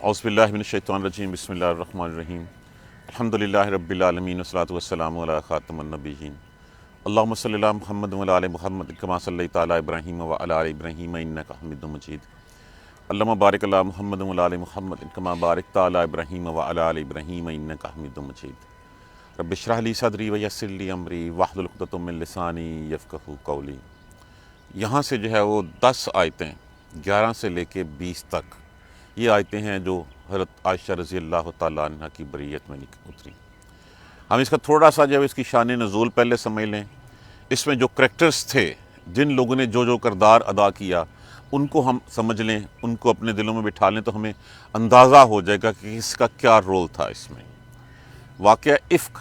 اعوذ باللہ من الشیطان الرجیم بسم اللہ الرحمن الرحیم الحمدللہ رب العالمین والصلاۃ والسلام علی خاتم النبیین اللہم صلی علی محمد وعلی آل محمد کما صلیت علی ابراہیم وعلی آل ابراہیم انک حمید مجید اللہم بارک علی محمد وعلی آل محمد کما بارکت علی ابراہیم وعلی آل ابراہیم انک حمید مجید رب اشرح لی صدری ویسر لی امری واحلل عقدۃ من لسانی یفقہوا قولی۔ یہاں سے جو ہے وہ 10 آیتیں 11 سے لے کے 20 تک یہ آیتیں ہیں جو حضرت عائشہ رضی اللہ تعالیٰ عنہ کی بریت میں اتری۔ ہم اس کا تھوڑا سا جو ہے اس کی شان نزول پہلے سمجھ لیں۔ اس میں جو کریکٹرز تھے، جن لوگوں نے جو کردار ادا کیا، ان کو ہم سمجھ لیں، ان کو اپنے دلوں میں بٹھا لیں تو ہمیں اندازہ ہو جائے گا کہ اس کا کیا رول تھا۔ اس میں واقعہ افک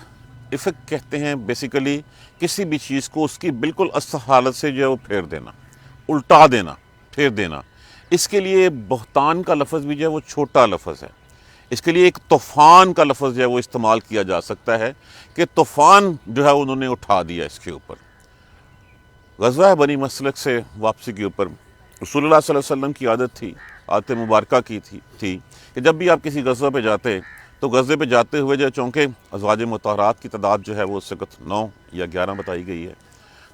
کہتے ہیں بیسیکلی کسی بھی چیز کو اس کی بالکل اصل حالت سے جو ہے وہ پھیر دینا، الٹا دینا، پھیر دینا۔ اس کے لیے بہتان کا لفظ بھی جو ہے وہ چھوٹا لفظ ہے۔ اس کے لیے ایک طوفان کا لفظ جو ہے وہ استعمال کیا جا سکتا ہے کہ طوفان جو ہے انہوں نے اٹھا دیا اس کے اوپر۔ غزوہ بنی مسلک سے واپسی کے اوپر رسول اللہ صلی اللہ علیہ وسلم کی عادت تھی، عادت مبارکہ کی تھی کہ جب بھی آپ کسی غزوہ پہ جاتے تو غزوے پہ جاتے ہوئے جو چونکہ ازواج مطہرات کی تعداد جو ہے وہ اس وقت 9 یا 11 بتائی گئی ہے،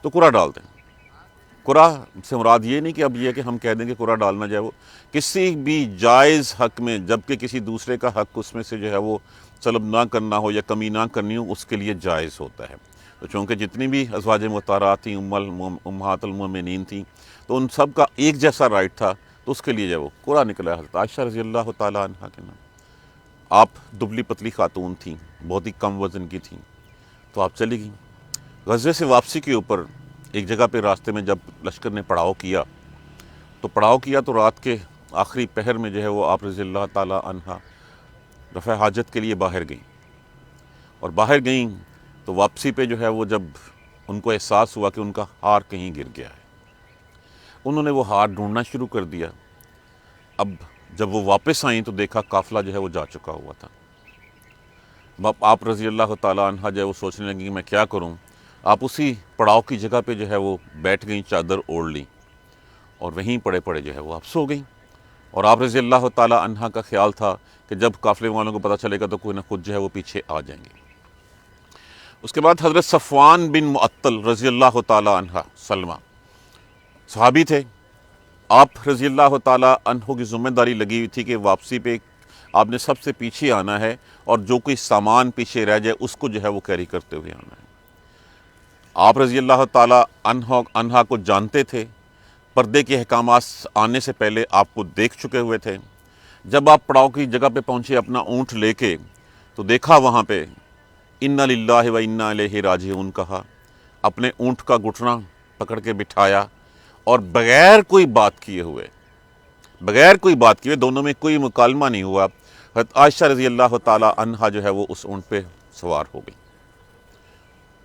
تو قرعہ ڈال دیں۔ قرعہ سے مراد یہ نہیں کہ اب یہ کہ ہم کہہ دیں کہ قرعہ ڈالنا جو ہے وہ کسی بھی جائز حق میں، جبکہ کسی دوسرے کا حق اس میں سے جو ہے وہ طلب نہ کرنا ہو یا کمی نہ کرنی ہو، اس کے لیے جائز ہوتا ہے۔ تو چونکہ جتنی بھی ازواج مطہرات تھیں، امہات المومنین تھیں، تو ان سب کا ایک جیسا رائٹ تھا، تو اس کے لیے جو ہے وہ قرعہ نکلا ہے۔ حضرت عائشہ رضی اللہ تعالیٰ عنہ کے نام، آپ دبلی پتلی خاتون تھیں، بہت ہی کم وزن کی تھیں، تو آپ چلی گئیں۔ غزوے سے واپسی کے اوپر ایک جگہ پہ راستے میں جب لشکر نے پڑاؤ کیا تو رات کے آخری پہر میں جو ہے وہ آپ رضی اللہ تعالیٰ عنہ رفع حاجت کے لیے باہر گئیں، اور باہر گئیں تو واپسی پہ جو ہے وہ جب ان کو احساس ہوا کہ ان کا ہار کہیں گر گیا ہے، انہوں نے وہ ہار ڈھونڈنا شروع کر دیا۔ اب جب وہ واپس آئیں تو دیکھا قافلہ جو ہے وہ جا چکا ہوا تھا۔ آپ رضی اللہ تعالیٰ عنہ جو ہے وہ سوچنے لگیں کہ میں کیا کروں۔ آپ اسی پڑاؤ کی جگہ پہ جو ہے وہ بیٹھ گئیں، چادر اوڑھ لیں، اور وہیں پڑے جو ہے وہ آپ سو گئیں۔ اور آپ رضی اللہ تعالیٰ عنہ کا خیال تھا کہ جب قافلے والوں کو پتہ چلے گا تو کوئی نہ خود جو ہے وہ پیچھے آ جائیں گے۔ اس کے بعد حضرت صفوان بن معطل رضی اللہ تعالیٰ عنہ سلمہ صحابی تھے۔ آپ رضی اللہ تعالیٰ عنہ کی ذمہ داری لگی ہوئی تھی کہ واپسی پہ آپ نے سب سے پیچھے آنا ہے، اور جو کوئی سامان پیچھے رہ جائے اس کو جو ہے وہ کیری کرتے ہوئے آنا ہے۔ آپ رضی اللہ تعالیٰ عنہ کو جانتے تھے، پردے کے احکامات آنے سے پہلے آپ کو دیکھ چکے ہوئے تھے۔ جب آپ پڑاؤ کی جگہ پہ پہنچے اپنا اونٹ لے کے، تو دیکھا وہاں پہ انا للہ و انا الیہ راجعون کہا، اپنے اونٹ کا گھٹنا پکڑ کے بٹھایا، اور بغیر کوئی بات کیے ہوئے دونوں میں کوئی مکالمہ نہیں ہوا، حضرت عائشہ رضی اللہ تعالیٰ عنہ جو ہے وہ اس اونٹ پہ سوار ہو گئی۔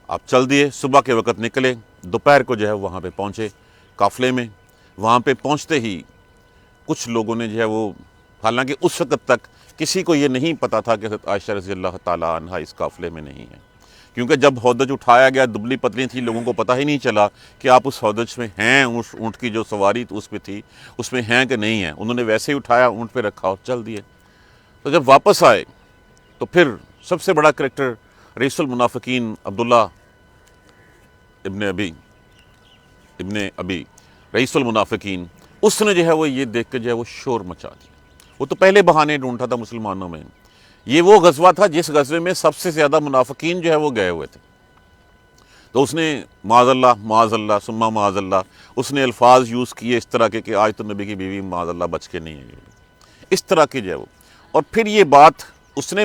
آپ چل دیے، صبح کے وقت نکلے، دوپہر کو جو ہے وہاں پہ پہنچے قافلے میں۔ وہاں پہ پہنچتے ہی کچھ لوگوں نے جو ہے وہ، حالانکہ اس وقت تک کسی کو یہ نہیں پتا تھا کہ حضرت عائشہ رضی اللہ تعالیٰ عنہ اس قافلے میں نہیں ہے، کیونکہ جب ہودج اٹھایا گیا دبلی پتلی تھی، لوگوں کو پتہ ہی نہیں چلا کہ آپ اس ہودج میں ہیں، اس اونٹ کی جو سواری اس پہ تھی اس میں ہیں کہ نہیں ہیں۔ انہوں نے ویسے ہی اٹھایا، اونٹ پہ رکھا اور چل دیے۔ تو جب واپس آئے تو پھر سب سے بڑا کریکٹر رئیس المنافقین عبداللہ ابن ابی رئیس المنافقین، اس نے جو ہے وہ یہ دیکھ کے جو ہے وہ شور مچا دیا۔ وہ تو پہلے بہانے ڈھونڈتا تھا مسلمانوں میں۔ یہ وہ غزوہ تھا جس غزوے میں سب سے زیادہ منافقین جو ہے وہ گئے ہوئے تھے، تو اس نے معاذ اللہ ثم معاذ اللہ، اس نے الفاظ یوز کیے اس طرح کے کہ آج تو نبی کی بیوی معاذ اللہ بچ کے نہیں ہے، اس طرح کی جو ہے وہ۔ اور پھر یہ بات اس نے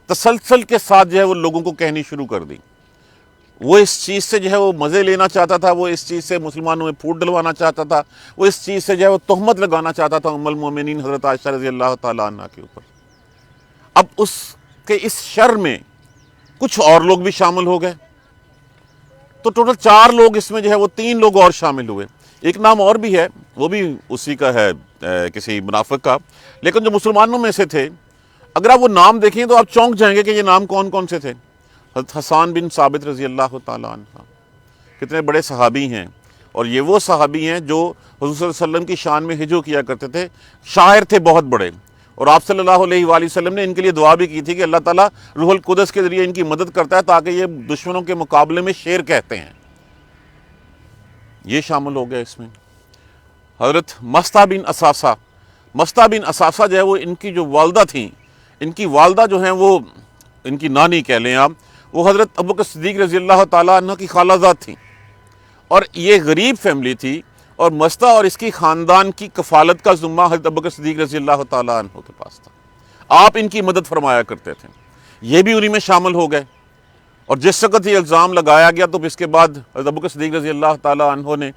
تسلسل کے ساتھ جو ہے وہ لوگوں کو کہنی شروع کر دی۔ وہ اس چیز سے جو ہے وہ مزے لینا چاہتا تھا، وہ اس چیز سے مسلمانوں میں پھوٹ ڈلوانا چاہتا تھا، وہ اس چیز سے جو ہے وہ تہمت لگانا چاہتا تھا ام المومنین حضرت عائشہ رضی اللہ تعالیٰ عنہ کے اوپر۔ اب اس کے اس شر میں کچھ اور لوگ بھی شامل ہو گئے، تو ٹوٹل 4 لوگ اس میں جو ہے وہ 3 لوگ اور شامل ہوئے۔ ایک نام اور بھی ہے، وہ بھی اسی کا ہے، کسی منافق کا، لیکن جو مسلمانوں میں سے تھے، اگر آپ وہ نام دیکھیں تو آپ چونک جائیں گے کہ یہ نام کون کون سے تھے۔ حضرت حسان بن ثابت رضی اللہ تعالیٰ عنہ، کتنے بڑے صحابی ہیں، اور یہ وہ صحابی ہیں جو حضور صلی اللہ علیہ وسلم کی شان میں ہجو کیا کرتے تھے، شاعر تھے بہت بڑے، اور آپ صلی اللہ علیہ وآلہ وسلم نے ان کے لیے دعا بھی کی تھی کہ اللہ تعالیٰ روح القدس کے ذریعے ان کی مدد کرتا ہے تاکہ یہ دشمنوں کے مقابلے میں شیر کہتے ہیں. یہ شامل ہو گیا اس میں. حضرت مستہ بن اثاثہ جو ہے وہ ان کی جو والدہ تھیں، ان کی والدہ جو ہیں وہ ان کی نانی کہہ لیں آپ، وہ حضرت ابوبکر صدیق رضی اللہ تعالیٰ عنہ کی خالہ زاد تھیں، اور یہ غریب فیملی تھی، اور مستہ اور اس کی خاندان کی کفالت کا ذمہ حضرت ابوبکر صدیق رضی اللہ تعالیٰ عنہ کے پاس تھا. آپ ان کی مدد فرمایا کرتے تھے. یہ بھی انہی میں شامل ہو گئے، اور جس وقت یہ الزام لگایا گیا تو اس کے بعد حضرت ابوبکر صدیق رضی اللہ تعالیٰ عنہ نے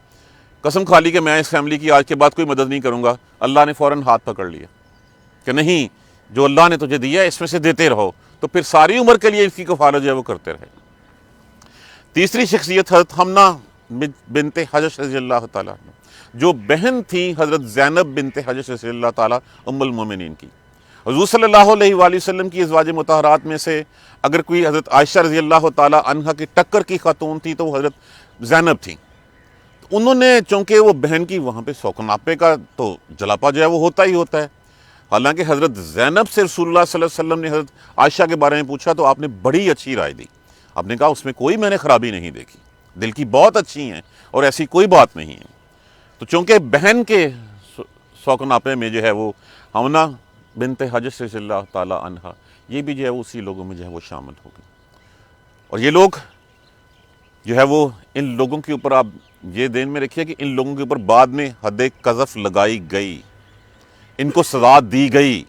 قسم کھا لی کہ میں اس فیملی کی آج کے بعد کوئی مدد نہیں کروں گا. اللہ نے فوراً ہاتھ پکڑ لیا کہ نہیں، جو اللہ نے تجھے دیا ہے اس میں سے دیتے رہو. تو پھر ساری عمر کے لیے اس کی کفالت جو ہے وہ کرتے رہے. تیسری شخصیت حضرت حمنہ بنت حجش رضی اللہ تعالیٰ عنہ، جو بہن تھی حضرت زینب بنت حجش رضی اللہ تعالیٰ ام المومنین کی. حضور صلی اللہ علیہ وآلہ وسلم کی ازواج مطہرات میں سے اگر کوئی حضرت عائشہ رضی اللہ تعالیٰ عنہ کی ٹکر کی خاتون تھی تو وہ حضرت زینب تھیں. انہوں نے چونکہ وہ بہن کی وہاں پہ سوکناپے کا تو جلاپا جو ہے وہ ہوتا ہی ہوتا ہے. حالانکہ حضرت زینب سے رسول اللہ صلی اللہ علیہ وسلم نے حضرت عائشہ کے بارے میں پوچھا تو آپ نے بڑی اچھی رائے دی. آپ نے کہا اس میں کوئی میں نے خرابی نہیں دیکھی، دل کی بہت اچھی ہیں اور ایسی کوئی بات نہیں ہے. تو چونکہ بہن کے سوکناپے میں جو ہے وہ حمنہ بنت حجش رضی اللہ تعالیٰ عنہ، یہ بھی جو ہے اسی لوگوں میں جو ہے وہ شامل ہو گئی. اور یہ لوگ جو ہے وہ ان لوگوں کے اوپر آپ یہ دین میں رکھیے کہ ان لوگوں کے اوپر بعد میں حد قذف لگائی گئی، ان کو سزا دی گئی،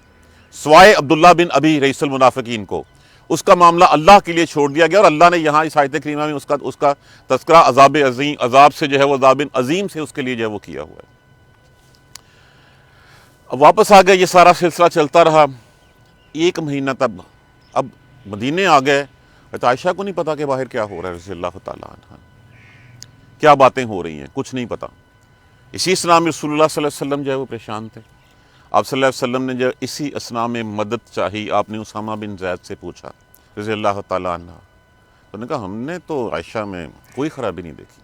سوائے عبداللہ بن ابی رئیس المنافقین کو. اس کا معاملہ اللہ کے لیے چھوڑ دیا گیا، اور اللہ نے یہاں اس آیت کریمہ میں اس کا تذکرہ عذاب سے جو ہے وہ عذاب عظیم سے اس کے لیے جو ہے وہ کیا ہوا ہے. اب واپس آ گئے، یہ سارا سلسلہ چلتا رہا 1 مہینہ تب. اب مدینے آ گئے، عائشہ کو نہیں پتا کہ باہر کیا ہو رہا ہے رضی اللہ تعالیٰ عنہ، کیا باتیں ہو رہی ہیں، کچھ نہیں پتا. اسی اسنا میں رسول اللہ صلی اللہ علیہ وسلم جو ہے وہ پریشان تھے. آپ صلی اللہ علیہ وسلم نے جو اسی اسنا میں مدد چاہی، آپ نے اسامہ بن زید سے پوچھا رضی اللہ تعالیٰ عنہ. تو نے کہا ہم نے تو عائشہ میں کوئی خرابی نہیں دیکھی،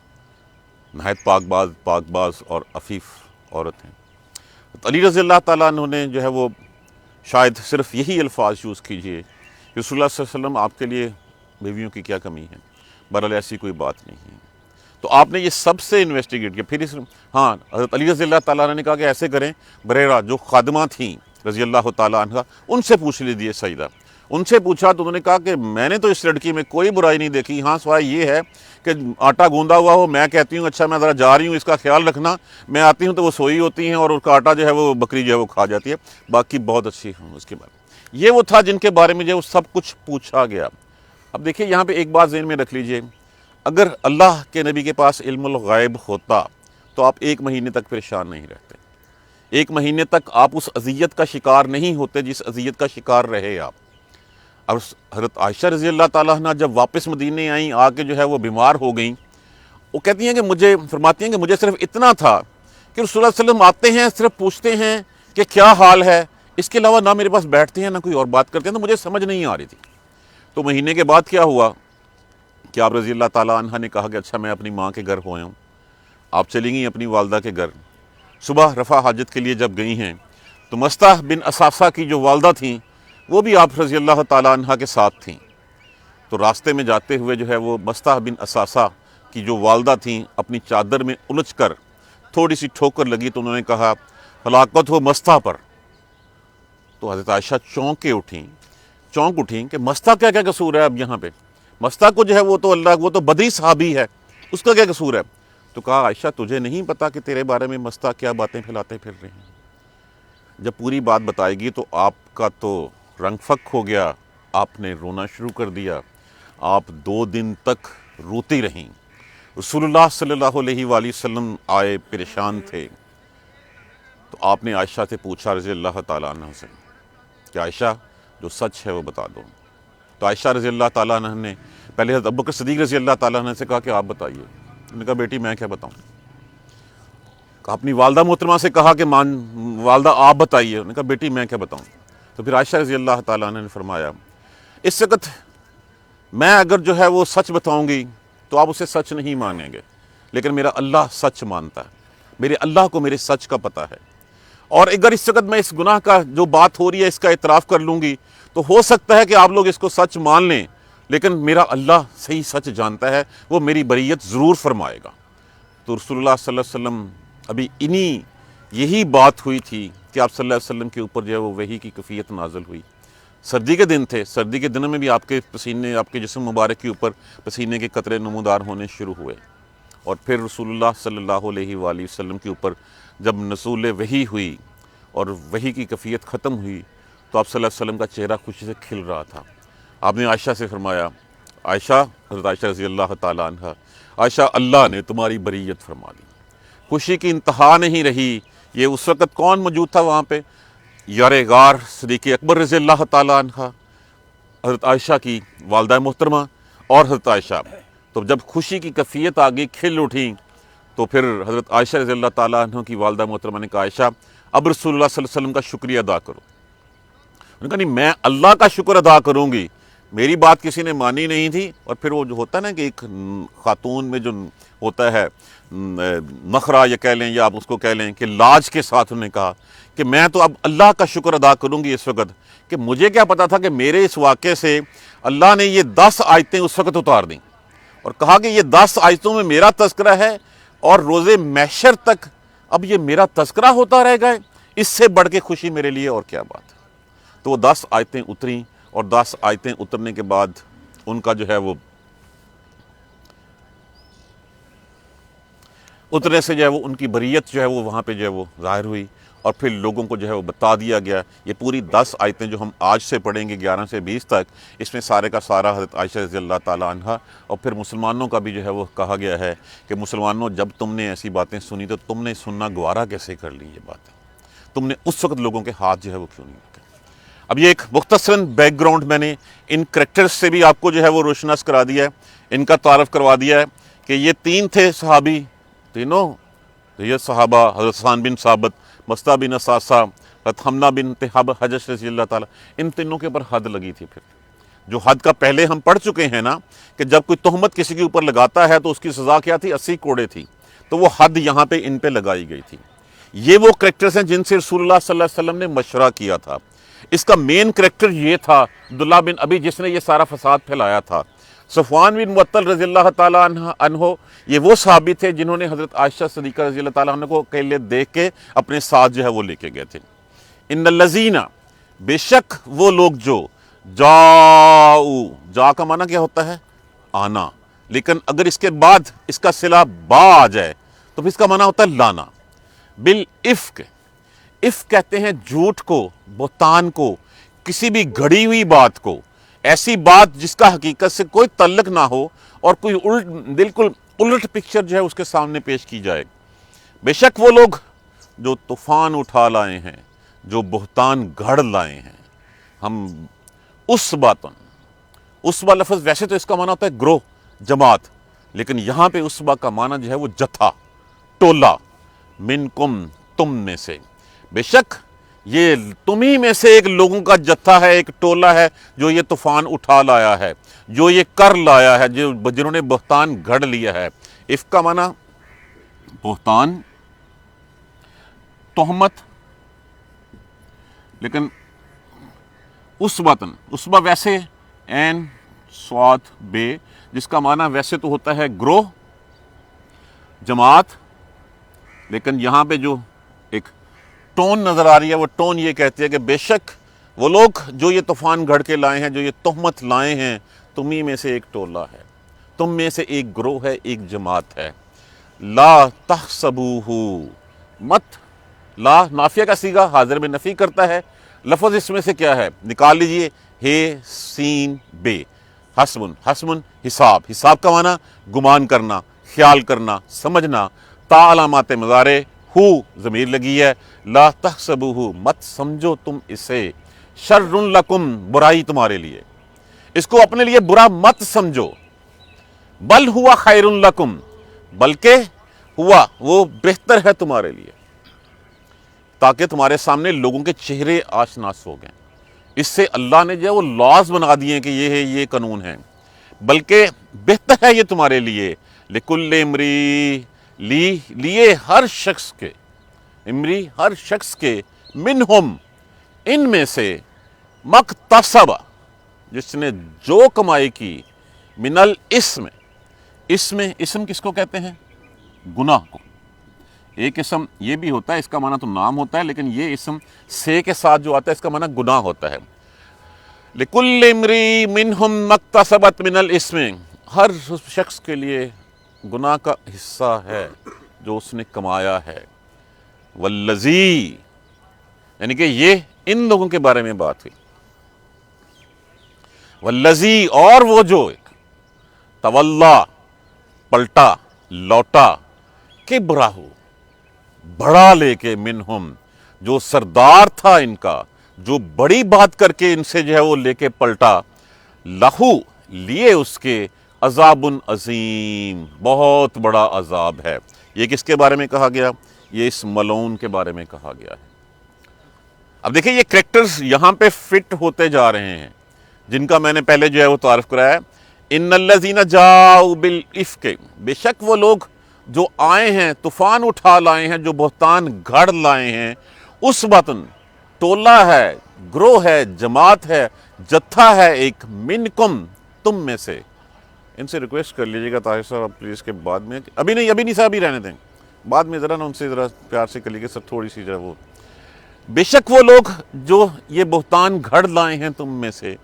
نہایت پاک باز اور عفیف عورت ہیں. علی رضی اللہ تعالیٰ عنہ نے جو ہے وہ شاید صرف یہی الفاظ یوز کیجئے، رسول اللہ صلی اللہ علیہ وسلم آپ کے لیے بیویوں کی کیا کمی ہے، بہرحال ایسی کوئی بات نہیں ہے. تو آپ نے یہ سب سے انویسٹیگیٹ کیا. پھر ہاں حضرت علی رضی اللہ تعالیٰ عنہ نے کہا کہ ایسے کریں، بریرہ جو خادمہ تھیں رضی اللہ تعالیٰ عنہ، ان سے پوچھ لیجیے سیدہ. ان سے پوچھا تو انہوں نے کہا کہ میں نے تو اس لڑکی میں کوئی برائی نہیں دیکھی، ہاں سوائے یہ ہے کہ آٹا گوندا ہوا ہو، میں کہتی ہوں اچھا میں ذرا جا رہی ہوں اس کا خیال رکھنا، میں آتی ہوں تو وہ سوئی ہوتی ہیں اور اس کا آٹا جو ہے وہ بکری جو ہے وہ کھا جاتی ہے، باقی بہت اچھی ہوں اس کے بارے میں. یہ وہ تھا جن کے بارے میں جو سب کچھ پوچھا گیا. اب دیکھیے یہاں پہ ایک بات ذہن میں رکھ لیجئے، اگر اللہ کے نبی کے پاس علم الغیب ہوتا تو آپ 1 مہینے تک پریشان نہیں رہتے، 1 مہینے تک آپ اس اذیت کا شکار نہیں ہوتے جس اذیت کا شکار رہے آپ. اور حضرت عائشہ رضی اللہ تعالیٰ عنہ جب واپس مدینے آئیں، آ کے جو ہے وہ بیمار ہو گئیں، وہ کہتی ہیں کہ فرماتی ہیں کہ مجھے صرف اتنا تھا کہ رسول اللہ صلی اللہ علیہ وسلم آتے ہیں، صرف پوچھتے ہیں کہ کیا حال ہے، اس کے علاوہ نہ میرے پاس بیٹھتے ہیں نہ کوئی اور بات کرتے ہیں، تو مجھے سمجھ نہیں آ رہی تھی. تو مہینے کے بعد کیا ہوا کہ آپ رضی اللہ تعالیٰ عنہ نے کہا کہ اچھا میں اپنی ماں کے گھر ہو آیا ہوں. آپ چلی گئیں اپنی والدہ کے گھر. صبح رفع حاجت کے لیے جب گئی ہیں تو مستہ بن اثاثہ کی جو والدہ تھیں وہ بھی آپ رضی اللہ تعالیٰ عنہ کے ساتھ تھیں. تو راستے میں جاتے ہوئے جو ہے وہ مستہ بن اثاثہ کی جو والدہ تھیں اپنی چادر میں الجھ کر تھوڑی سی ٹھوکر لگی تو انہوں نے کہا ہلاکت ہو مستہ پر. تو حضرت عائشہ چونک اٹھیں کہ مستہ کیا قصور ہے اب یہاں پہ، مستہ کو جو ہے وہ تو بدی صحابی ہے، اس کا کیا قصور ہے. تو کہا عائشہ تجھے نہیں پتا کہ تیرے بارے میں مستہ کیا باتیں پھیلاتے پھر رہے ہیں. جب پوری بات بتائے گی تو آپ کا تو رنگ فک ہو گیا، آپ نے رونا شروع کر دیا، آپ 2 دن تک روتی رہیں. رسول اللہ صلی اللہ علیہ وآلہ وسلم آئے، پریشان تھے. تو آپ نے عائشہ سے پوچھا رضی اللہ تعالیٰ عنہ سے کہ عائشہ جو سچ ہے وہ بتا دو. تو عائشہ رضی اللہ تعالیٰ عنہ نے پہلے حضرت ابوبکر صدیق رضی اللہ تعالیٰ عنہ سے کہا کہ آپ بتائیے. انہوں نے کہا بیٹی میں کیا بتاؤں. اپنی والدہ محترمہ سے کہا کہ والدہ آپ بتائیے. انہوں نے کہا بیٹی میں کیا بتاؤں. تو پھر عائشہ رضی اللہ تعالیٰ عنہ نے فرمایا اس وقت میں اگر جو ہے وہ سچ بتاؤں گی تو آپ اسے سچ نہیں مانیں گے، لیکن میرا اللہ سچ مانتا ہے، میرے اللہ کو میرے سچ کا پتہ ہے. اور اگر اس وقت میں اس گناہ کا جو بات ہو رہی ہے اس کا اعتراف کر لوں گی تو ہو سکتا ہے کہ آپ لوگ اس کو سچ مان لیں، لیکن میرا اللہ صحیح سچ جانتا ہے، وہ میری بریت ضرور فرمائے گا۔ تو رسول اللہ صلی اللہ علیہ وسلم ابھی یہی بات ہوئی تھی کہ آپ صلی اللہ علیہ وسلم کے اوپر جو ہے وہ وحی کی کیفیت نازل ہوئی۔ سردی کے دن تھے، سردی کے دنوں میں بھی آپ کے پسینے، آپ کے جسم مبارک کے اوپر پسینے کے قطرے نمودار ہونے شروع ہوئے، اور پھر رسول اللہ صلی اللہ علیہ وآلہ وسلم کے اوپر جب نزول وحی ہوئی اور وحی کی کیفیت ختم ہوئی تو آپ صلی اللہ علیہ وسلم کا چہرہ خوشی سے کھل رہا تھا۔ آپ نے عائشہ سے فرمایا، عائشہ، حضرت عائشہ رضی اللہ تعالیٰ عنہ، عائشہ اللہ نے تمہاری بریت فرما دی۔ خوشی کی انتہا نہیں رہی۔ یہ اس وقت کون موجود تھا وہاں پہ؟ یار غار صدیق اکبر رضی اللہ تعالیٰ عنہ، حضرت عائشہ کی والدہ محترمہ اور حضرت عائشہ۔ تو جب خوشی کی کیفیت آگے کھل اٹھیں تو پھر حضرت عائشہ رضی اللہ تعالیٰ عنہ کی والدہ محترمہ نے کہا، عائشہ اب رسول اللہ صلی اللہ علیہ وسلم کا شکریہ ادا کرو۔ انہوں نے کہا نہیں، میں اللہ کا شکر ادا کروں گی، میری بات کسی نے مانی نہیں تھی۔ اور پھر وہ جو ہوتا ہے نا کہ ایک خاتون میں جو ہوتا ہے نخرہ، یا کہہ لیں یا آپ اس کو کہہ لیں کہ لاج کے ساتھ انہوں نے کہا کہ میں تو اب اللہ کا شکر ادا کروں گی اس وقت، کہ مجھے کیا پتا تھا کہ میرے اس واقعے سے اللہ نے یہ 10 آیتیں اس وقت اتار دیں، اور کہا کہ یہ 10 آیتوں میں میرا تذکرہ ہے اور روز محشر تک اب یہ میرا تذکرہ ہوتا رہے گا، اس سے بڑھ کے خوشی میرے لیے اور کیا بات ہے۔ تو وہ 10 آیتیں اتریں، اور 10 آیتیں اترنے کے بعد ان کا جو ہے وہ اترنے سے جو ہے وہ ان کی بریت جو ہے وہ وہاں پہ جو ہے وہ ظاہر ہوئی، اور پھر لوگوں کو جو ہے وہ بتا دیا گیا۔ یہ پوری 10 آیتیں جو ہم آج سے پڑھیں گے 11 سے 20 تک، اس میں سارے کا سارا حضرت عائشہ رضی اللہ تعالیٰ عنہ اور پھر مسلمانوں کا بھی جو ہے وہ کہا گیا ہے کہ مسلمانوں جب تم نے ایسی باتیں سنی تو تم نے سننا گوارا کیسے کر لی، یہ باتیں تم نے اس وقت لوگوں کے ہاتھ جو ہے وہ کیوں نہیں رکھے۔ اب یہ ایک مختصراً بیک گراؤنڈ میں نے ان کریکٹرز سے بھی آپ کو جو ہے وہ روشناس کرا دیا ہے، ان کا تعارف کروا دیا ہے کہ یہ 3 تھے صحابی، تینوں یہ صحابہ، حضرت حسان بن ثابت، مصطح بن اساسہ، حضرت حمنہ بن تحاب حجش رضی اللہ تعالیٰ، ان تینوں کے اوپر حد لگی تھی۔ پھر جو حد کا پہلے ہم پڑھ چکے ہیں نا کہ جب کوئی تہمت کسی کے اوپر لگاتا ہے تو اس کی سزا کیا تھی؟ 80 کوڑے تھی، تو وہ حد یہاں پہ ان پہ لگائی گئی تھی۔ یہ وہ کریکٹرز ہیں جن سے رسول اللہ صلی اللہ علیہ وسلم نے مشورہ کیا تھا۔ اس کا مین کریکٹر یہ تھا عبداللہ بن ابی، جس نے یہ سارا فساد پھیلایا تھا۔ صفوان بن معطل رضی اللہ تعالیٰ عنہ، یہ وہ صحابی تھے جنہوں نے حضرت عائشہ صدیقہ رضی اللہ تعالیٰ عنہ کو اکیلے دیکھ کے اپنے ساتھ جو ہے وہ لے کے گئے تھے۔ ان الذین، بے شک وہ لوگ جو جا کا معنی کیا ہوتا ہے؟ آنا، لیکن اگر اس کے بعد اس کا صلہ با آ جائے تو پھر اس کا معنی ہوتا ہے لانا۔ بالافک، افک کہتے ہیں جھوٹ کو، بہتان کو، کسی بھی گھڑی ہوئی بات کو، ایسی بات جس کا حقیقت سے کوئی تعلق نہ ہو اور کوئی بالکل الٹ پکچر جو ہے اس کے سامنے پیش کی جائے۔ بے شک وہ لوگ جو طوفان اٹھا لائے ہیں، جو بہتان گھڑ لائے ہیں، ہم اس لفظ ویسے تو اس کا معنی ہوتا ہے گروہ، جماعت، لیکن یہاں پہ اسبا کا معنی جو ہے وہ جتھا، ٹولہ، منکم، تم میں سے، بے شک یہ تمہیں میں سے ایک لوگوں کا جتھا ہے، ایک ٹولہ ہے جو یہ طوفان اٹھا لایا ہے، جو یہ کر لایا ہے، جنہوں نے بہتان گھڑ لیا ہے۔ افک کا معنی بہتان، تہمت، لیکن اسبا ویسے عین صاد بے، جس کا معنی ویسے تو ہوتا ہے گروہ، جماعت، لیکن یہاں پہ جو ایک ٹون نظر آ رہی ہے وہ ٹون یہ کہتی ہے کہ بے شک وہ لوگ جو یہ طوفان گھڑ کے لائے ہیں، جو یہ تہمت لائے ہیں، تمہیں میں سے ایک ٹولہ ہے، تم میں سے ایک گروہ ہے، ایک جماعت ہے۔ لا تحسبوہ، مت، لا نافیہ کا صیغہ حاضر میں نفی کرتا ہے، لفظ اس میں سے کیا ہے نکال لیجئے، ہے سین بے، حسبن، حسبن حساب، حساب کا معنی گمان کرنا، خیال کرنا، سمجھنا، تا علامات مضارع، ہو ضمیر لگی ہے، لا تحسبوہ، مت سمجھو تم اسے، شر لکم، برائی تمہارے لیے، اس کو اپنے لیے برا مت سمجھو، بل ہوا خیر لکم، بلکہ ہوا وہ بہتر ہے تمہارے لیے، تاکہ تمہارے سامنے لوگوں کے چہرے آشناس ہو گئے۔ اس سے اللہ نے جو ہے وہ لاز بنا دیے کہ یہ ہے، یہ قانون ہے، بلکہ بہتر ہے یہ تمہارے لیے، لکل امری، لیے ہر شخص کے، امری ہر شخص کے، منہم ان میں سے، مکتسب جس نے جو کمائی کی، من الاسم، اسم کس کو کہتے ہیں؟ گناہ کو۔ ایک اسم یہ بھی ہوتا ہے، اس کا معنی تو نام ہوتا ہے، لیکن یہ اسم سے کے ساتھ جو آتا ہے اس کا معنی گناہ ہوتا ہے۔ لِكُلِّ امْرِئٍ مِّنْهُمْ مَا اكْتَسَبَ مِنَ الْإِثْمِ، ہر شخص کے لیے گناہ کا حصہ ہے جو اس نے کمایا ہے۔ وَالَّذِي، یعنی کہ یہ ان لوگوں کے بارے میں بات ہوئی۔ وَالَّذِي، اور وہ جو تولا، پلٹا، لوٹا، کبرہ، بڑا لے کے، منہم، جو سردار تھا ان کا، جو بڑی بات کر کے ان سے جو ہے وہ لے کے پلٹا، لہو، لیے اس کے، عذاب عظیم، بہت بڑا عذاب ہے۔ یہ کس کے بارے میں کہا گیا؟ یہ اس ملعون کے بارے میں کہا گیا ہے۔ اب دیکھیں یہ کریکٹرز یہاں پہ فٹ ہوتے جا رہے ہیں جن کا میں نے پہلے جو ہے وہ تعارف کرایا ہے۔ ان الذین جاؤ بالافک، بے شک وہ لوگ جو آئے ہیں، طوفان اٹھا لائے ہیں، جو بہتان گھڑ لائے ہیں، اس وطن، ٹولہ ہے، گروہ ہے، جماعت ہے، جتھا ہے ایک، منکم، تم میں سے۔ ان سے ریکویسٹ کر لیجیے گا طاہر صاحب پلیز کے بعد میں، ابھی نہیں صاحب، ابھی رہنے دیں، بعد میں ذرا نا ان سے ذرا پیار سے کر لیجیے سر، تھوڑی سی جو ہے وہ، بے شک وہ لوگ جو یہ بہتان گھڑ لائے ہیں تم میں سے،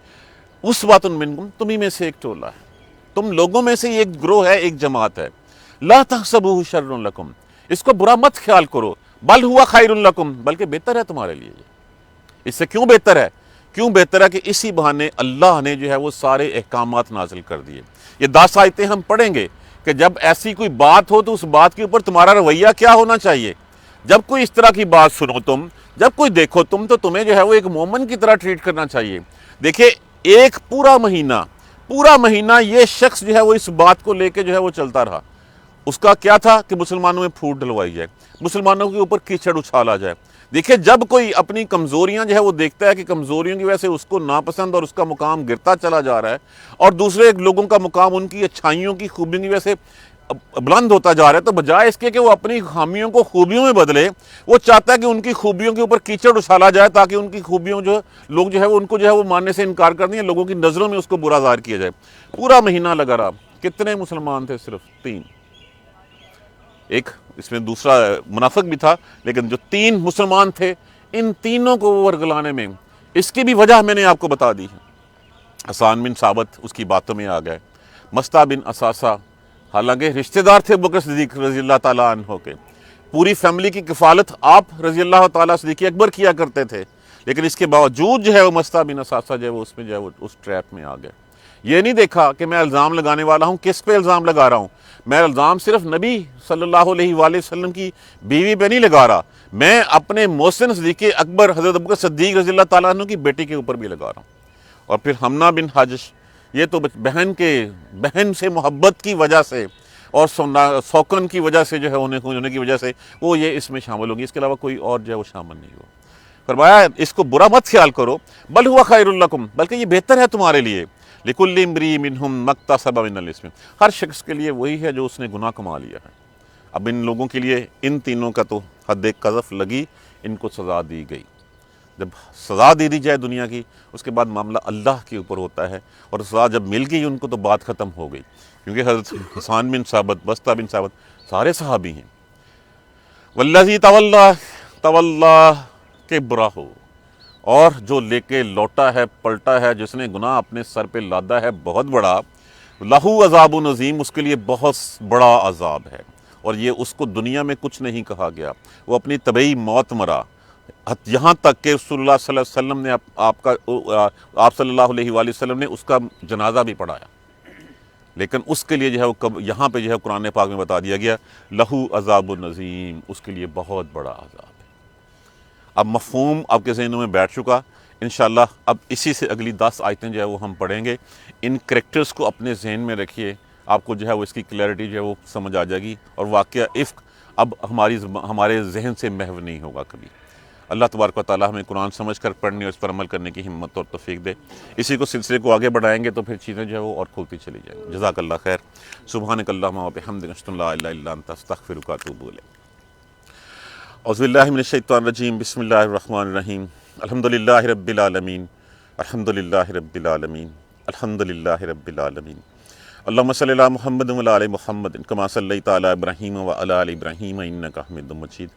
اس وطن منکم، تمہیں میں سے ایک ٹولہ ہے، تم لوگوں میں سے ایک گروہ ہے، ایک جماعت ہے۔ لا تحسبوہ شر لکم، اس کو برا مت خیال کرو، بل ہوا خیر لکم، بلکہ بہتر ہے تمہارے لیے۔ اس سے کیوں بہتر ہے؟ کیوں بہتر ہے کہ اسی بہانے اللہ نے جو ہے وہ سارے احکامات نازل کر دیے۔ یہ 10 آیتیں ہم پڑھیں گے کہ جب ایسی کوئی بات ہو تو اس بات کے اوپر تمہارا رویہ کیا ہونا چاہیے۔ جب کوئی اس طرح کی بات سنو تم، جب کوئی دیکھو تم، تو تمہیں جو ہے وہ ایک مومن کی طرح ٹریٹ کرنا چاہیے۔ دیکھیں ایک پورا مہینہ یہ شخص جو ہے وہ اس بات کو لے کے جو ہے وہ چلتا رہا۔ اس کا کیا تھا کہ مسلمانوں میں پھوٹ ڈلوائی جائے، مسلمانوں کے اوپر کیچڑ اچھالا جائے۔ دیکھیں جب کوئی اپنی کمزوریاں جو ہے وہ دیکھتا ہے کہ کمزوریوں کی وجہ سے اس کو ناپسند اور اس کا مقام گرتا چلا جا رہا ہے، اور دوسرے لوگوں کا مقام ان کی اچھائیوں کی خوبیوں کی وجہ سے بلند ہوتا جا رہا ہے، تو بجائے اس کے کہ وہ اپنی خامیوں کو خوبیوں میں بدلے، وہ چاہتا ہے کہ ان کی خوبیوں کے اوپر کیچڑ اچھالا جائے تاکہ ان کی خوبیوں جو لوگ جو ہے وہ ان کو جو ہے وہ ماننے سے انکار کر دیں، لوگوں کی نظروں میں اس کو برا ظاہر کیا جائے۔ پورا مہینہ لگا رہا۔ کتنے مسلمان تھے؟ صرف 3۔ ایک اس میں دوسرا منافق بھی تھا، لیکن جو 3 مسلمان تھے، ان تینوں کو ورگلانے میں، اس کی بھی وجہ میں نے آپ کو بتا دی ہے۔ حسان بن ثابت اس کی باتوں میں آ گئے، مستہ بن اساسہ، حالانکہ رشتہ دار تھے بکر صدیق رضی اللہ تعالیٰ عنہ کے، پوری فیملی کی کفالت آپ رضی اللہ تعالیٰ صدیق اکبر کیا کرتے تھے، لیکن اس کے باوجود جو ہے وہ مستہ بن اساسہ جو ہے وہ اس میں جو ہے وہ اس ٹریپ میں آ گئے۔ یہ نہیں دیکھا کہ میں الزام لگانے والا ہوں، کس پہ الزام لگا رہا ہوں؟ میں الزام صرف نبی صلی اللہ علیہ وآلہ وسلم کی بیوی پہ نہیں لگا رہا، میں اپنے محسن صدیق اکبر حضرت ابوبکر صدیق رضی اللہ تعالیٰ عنہ کی بیٹی کے اوپر بھی لگا رہا ہوں۔ اور پھر حمنہ بن حجش، یہ تو بہن سے محبت کی وجہ سے اور سوکن کی وجہ سے جو ہے ہونے کی وجہ سے وہ یہ اس میں شامل ہوگی، اس کے علاوہ کوئی اور جو ہے وہ شامل نہیں ہو۔ فرمایا اس کو برا مت خیال کرو، بل ہوا خیر لکم، بلکہ یہ بہتر ہے تمہارے لیے۔ لِكُلِّ امْرِئٍ مِّنْهُمْ مَا اكْتَسَبَ مِنَ الْإِثْمِ، ہر شخص کے لیے وہی ہے جو اس نے گناہ کما لیا ہے۔ اب ان لوگوں کے لیے ان تینوں کا تو حد قذف لگی، ان کو سزا دی گئی۔ جب سزا دے دی جائے دنیا کی، اس کے بعد معاملہ اللہ کے اوپر ہوتا ہے، اور سزا جب مل گئی ان کو تو بات ختم ہو گئی، کیونکہ حضرت حسان بن ثابت، مستہ بن ثابت سارے صحابی ہیں۔ والذی تولا کبرہ، اور جو لے کے لوٹا ہے، پلٹا ہے، جس نے گناہ اپنے سر پہ لادا ہے بہت بڑا، لہو عذاب عظیم، اس کے لیے بہت بڑا عذاب ہے۔ اور یہ اس کو دنیا میں کچھ نہیں کہا گیا، وہ اپنی طبعی موت مرا، یہاں تک کہ رسول اللہ صلی اللہ علیہ وسلم نے آپ صلی اللہ علیہ وآلہ وسلم نے اس کا جنازہ بھی پڑھایا، لیکن اس کے لیے جو ہے وہ یہاں پہ جو ہے قرآن پاک میں بتا دیا گیا لہو عذاب عظیم، اس کے لیے بہت بڑا عذاب ہے۔ اب مفہوم آپ کے ذہنوں میں بیٹھ چکا، انشاءاللہ اب اسی سے اگلی 10 آیتیں جو ہے وہ ہم پڑھیں گے۔ ان کریکٹرز کو اپنے ذہن میں رکھیے، آپ کو جو ہے وہ اس کی کلیئرٹی جو ہے وہ سمجھ آ جائے گی، اور واقعہ افک اب ہمارے ذہن سے محو نہیں ہوگا کبھی۔ اللہ تبارک و تعالیٰ ہمیں قرآن سمجھ کر پڑھنے اور اس پر عمل کرنے کی ہمت اور توفیق دے۔ اسی کو سلسلے کو آگے بڑھائیں گے تو پھر چیزیں جو ہے وہ اور کھلتی چلی جائیں گی۔ جزاک اللہ خیر۔ سبحانک اللہم و بحمدک، اشہد ان لا الہ الا انت، استغفرک و اتوب الیک۔ اعوذ باللہ من الشیطان الرجیم بسم اللہ الرحمن الرحیم الحمدللہ رب العالمین الحمدللہ رب العالمین الحمدللہ رب العالمین اللہم صلی علی محمد وعلی آل محمد کما صلیت علی ابراہیم وعلی آل ابراہیم انک حمید مجید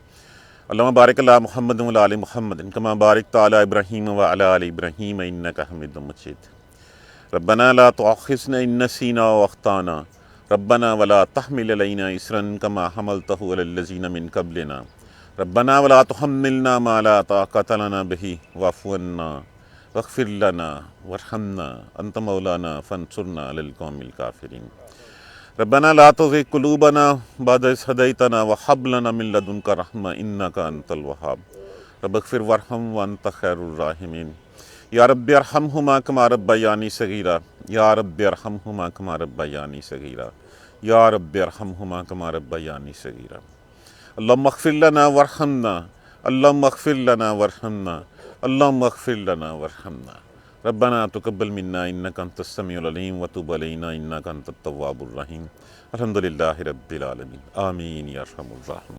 اللہم بارک علی محمد وعلی آل محمد کما بارکت علی ابراہیم وعلی آل ابراہیم انک حمید مجید ربنا لا تؤاخذنا ان نسینا واخطانا ربنا ولا تحمل علینا اصرا کما حملتہ علی الذین من قبلنا ربنا ولا تحملنا ما لا طاقة لنا به واعف عنا واغفر لنا وارحمنا انت مولانا فانصرنا على القوم الكافرين ربنا لا تزغ قلوبنا بعد إذ هديتنا وهب لنا من لدنك رحمة إنك أنت الوهاب رب اغفر وارحم وأنت خير الراحمين یا رب ارحمہما کما ربیانی صغیرا یا رب ارحمہما کما ربیانی صغیرا یا رب ارحمہما کما ربیانی صغیرا اللہم اغفر لنا وارحمنا اللہم اغفر لنا وارحمنا اللہم اغفر لنا وارحمنا ربنا تقبل منا انک انت السمیع العلیم وتب علینا انک انت التواب الرحیم الحمدللہ رب العالمین آمین یا ارحم الراحمین.